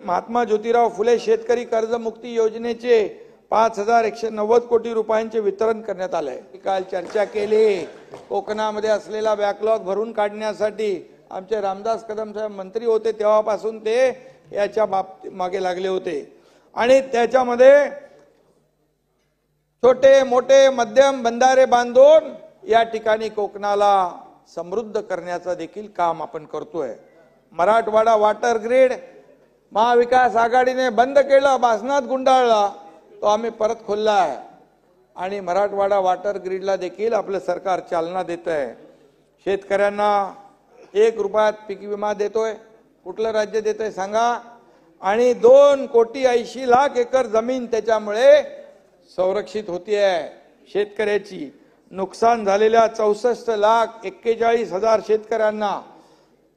महात्मा ज्योतिराव फुले शेतकरी कर्जमुक्ती योजनेचे 5190 कोटी रुपयांचे वितरण करण्यात आले। काल चर्चा केली, कोकणामध्ये असलेला बॅकलॉग भरून काढण्यासाठी आमचे रामदास कदम साहेब मंत्री होते तेव्हापासून ते याच्या मागे लागले होते आणि त्याच्यामध्ये छोटे मोठे मध्यम बंधारे बांधून या ठिकाणी कोकणाला समृद्ध करण्याचा देखील काम आपण करतोय। मराठवाडा वॉटर ग्रिड महाविकास आघाडीने बंद केलं, बासनात गुंडाळला, तो आम्ही परत खोलला आहे आणि मराठवाडा वॉटर ग्रिडला देखील आपलं सरकार चालना देत आहे। शेतकऱ्यांना 1 रुपयात पीक विमा देतोय, कुठलं राज्य देतंय सांगा? आणि 2,80,00,000 एकर जमीन त्याच्यामुळे संरक्षित होतीये। शेतकऱ्याची नुकसान झालेल्या 64,41,000 शेतकऱ्यांना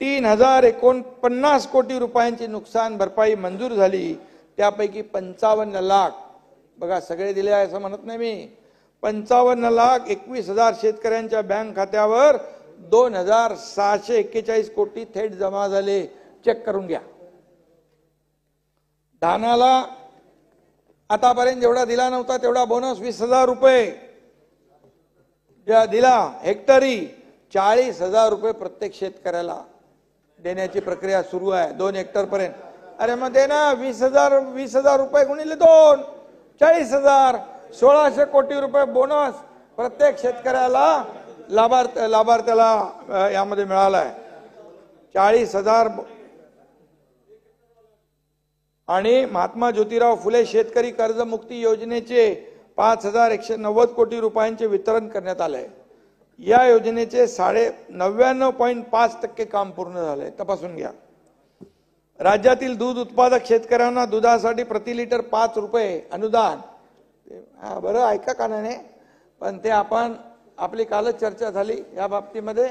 3,049 कोटी रुपयांची नुकसान भरपाई मंजूर झाली। त्यापैकी 55 लाख, बघा सगळे दिले आहे असं म्हणत नाही मी, 55,21,000 शेतकऱ्यांच्या बँक खात्यावर 2,641 कोटी थेट जमा झाले। चेक करून घ्या। धानाला आतापर्यंत जेवढा दिला नव्हता तेवढा बोनस 20,000 रुपये दिला। हेक्टरी 40,000 रुपये प्रत्येक शेतकऱ्याला देण्याची प्रक्रिया सुरू आहे 2 हेक्टर पर्यंत। अरे मग दे ना 20,000 रुपये गुणिले 2, 40,000, 1,600 कोटी रुपये बोनस प्रत्येक शेतकऱ्याला लाभार्थ्याला यामध्ये मिळाला आहे। 40,000 आणि महात्मा ज्योतिराव फुले शेतकरी कर्जमुक्ती योजनेचे 5190 कोटी रुपयांचे वितरण करण्यात आले। या योजनेचे 99.5% काम पूर्ण झाले, तपासून घ्या। राज्यातील दूध उत्पादक शेतकऱ्यांना दुधासाठी प्रति लिटर 5 रुपये अनुदान, बरं ऐका कानाने, पण ते आपण आपली कालच चर्चा झाली या बाबतीमध्ये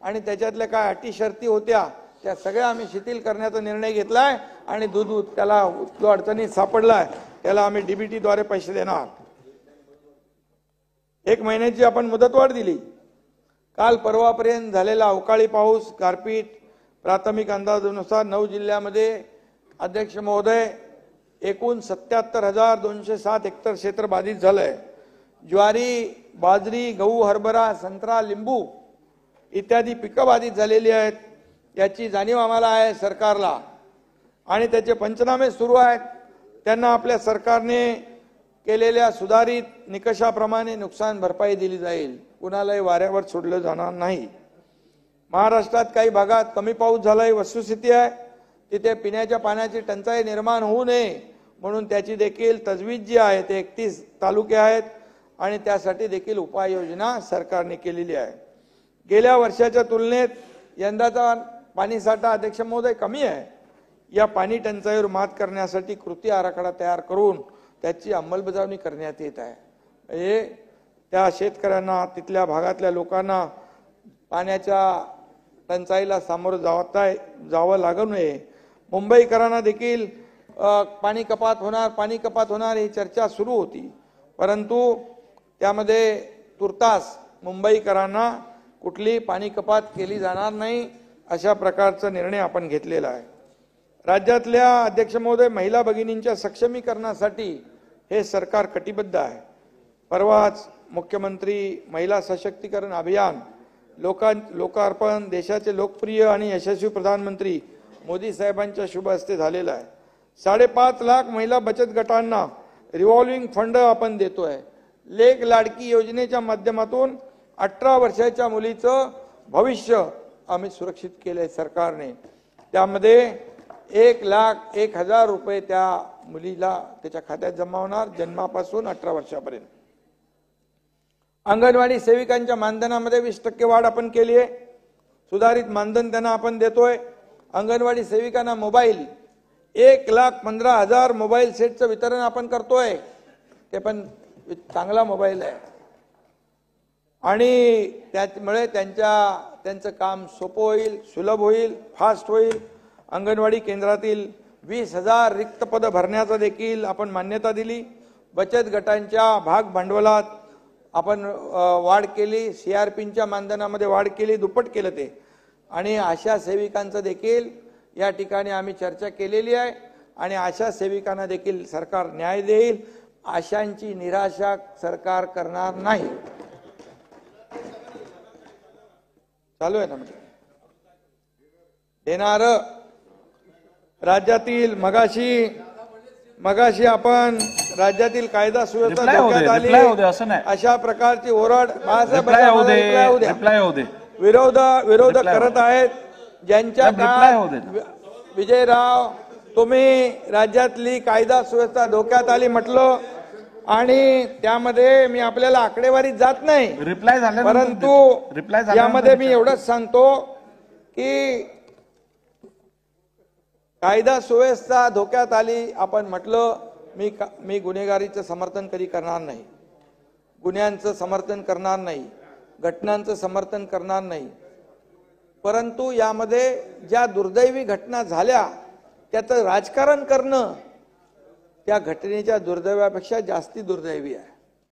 आणि त्याच्यातल्या काय अटी शर्ती होत्या त्या सगळ्या आम्ही शिथिल करण्याचा निर्णय घेतलाय आणि दूध त्याला जो अडचणीत सापडलाय त्याला आम्ही डीबीटी द्वारे पैसे देणार। 1 महिन्याची आपण मुदतवाढ दिली। काल परवापर्यंत झालेला अवकाळी पाऊस, गारपीट, प्राथमिक अंदाजानुसार 9 जिल्ह्यामध्ये अध्यक्ष महोदय एकूण 77,207 हेक्टर क्षेत्र बाधित झालंय। ज्वारी, बाजरी, गहू, हरभरा, संत्रा, लिंबू इत्यादी पिकं बाधित झालेली आहेत। याची जाणीव आम्हाला आहे सरकारला आणि त्याचे पंचनामे सुरू आहेत। त्यांना आपल्या सरकारने केलेल्या सुधारित निकषाप्रमाणे नुकसान भरपाई दिली जाईल, कुणालाही वाऱ्यावर सोडलं जाणार नाही। महाराष्ट्रात काही भागात कमी पाऊस झालाय, वस्तुस्थिती आहे, तिथे पिण्याच्या पाण्याची टंचाई निर्माण होऊ नये म्हणून त्याची देखील तजवीज जी आहे ते 31 तालुके आहेत आणि त्यासाठी देखील उपाययोजना सरकारने केलेली आहे। गेल्या वर्षाच्या तुलनेत यंदाचा पाणीसाठा अध्यक्ष महोदय कमी आहे। या पाणी टंचाईवर मात करण्यासाठी कृती आराखडा तयार करून त्याची अंमलबजावणी करण्यात येत आहे। हे त्या शेतकऱ्यांना, तिथल्या भागातल्या लोकांना पाण्याच्या टंचाईला सामोरं जावं लागू नये। मुंबईकरांना देखील पाणी कपात होणार ही चर्चा सुरू होती, परंतु त्यामध्ये तुर्तास मुंबईकरांना कुठली पाणी कपात केली जाणार नाही अशा प्रकारचा निर्णय आपण घेतलेला आहे। राज्यातल्या अध्यक्ष महोदय महिला भगिनींच्या सक्षमीकरणासाठी हे सरकार कटिबद्ध आहे। परवाच मुख्यमंत्री महिला सशक्तीकरण अभियान लोकार्पण देशाचे लोकप्रिय आणि यशस्वी प्रधानमंत्री मोदी साहेबांच्या शुभ हस्ते झालेला आहे। 5.5 लाख महिला बचत गटांना रिव्हॉल्विंग फंड आपण देतोय। लेक लाडकी योजनेच्या माध्यमातून 18 वर्षाच्या मुलीचं भविष्य आम्ही सुरक्षित केलंय सरकारने। त्यामध्ये 1,01,000 रुपये त्या मुलीला त्याच्या खात्यात जमा होणार जन्मापासून 18 वर्षापर्यंत। अंगणवाडी सेविकांच्या मानधनामध्ये 20% वाढ आपण केली आहे। सुधारित मानधन त्यांना आपण देतोय। अंगणवाडी सेविकांना मोबाईल 1,15,000 मोबाईल सेटचं वितरण आपण करतोय, ते पण चांगला मोबाईल आहे आणि त्यामुळे त्यांचं काम सोपं होईल, सुलभ होईल, फास्ट होईल। अंगणवाडी केंद्रातील 20,000 रिक्त पद भरण्याचा देखील आपण मान्यता दिली। बचत गटांच्या भाग भांडवलात आपण वाढ केली, सीआरपीच्या मानधनामध्ये वाढ केली, दुप्पट केलं ते आणि आशा सेविकांचं देखील या ठिकाणी आम्ही चर्चा केलेली आहे आणि आशा सेविकांना देखील सरकार न्याय देईल. आशांची निराशा सरकार करणार नाही. चालू आहे ना म्हणजे येणार राज्यातील मगाशी आपण राज्यातील कायदा सुव्यवस्था धोक्यात आली अशा प्रकारची ओरड विरोध करत आहेत. ज्यांच्या काळात विजयराव तुम्ही राज्यातली कायदा सुव्यवस्था धोक्यात आली म्हटलं आणि त्यामध्ये मी आपल्याला आकडेवारी जात नाही, परंतु यामध्ये मी एवढंच सांगतो की कायदा सुव्यवस्था धोक्यात आली आपण म्हटलं. मी गुन्हेगारीचं समर्थन कधी करणार नाही, गुन्ह्यांचं समर्थन करणार नाही, घटनांचं समर्थन करणार नाही, परंतु यामध्ये ज्या दुर्दैवी घटना झाल्या त्याचं राजकारण करणं त्या घटनेच्या दुर्दैवापेक्षा जास्ती दुर्दैवी आहे.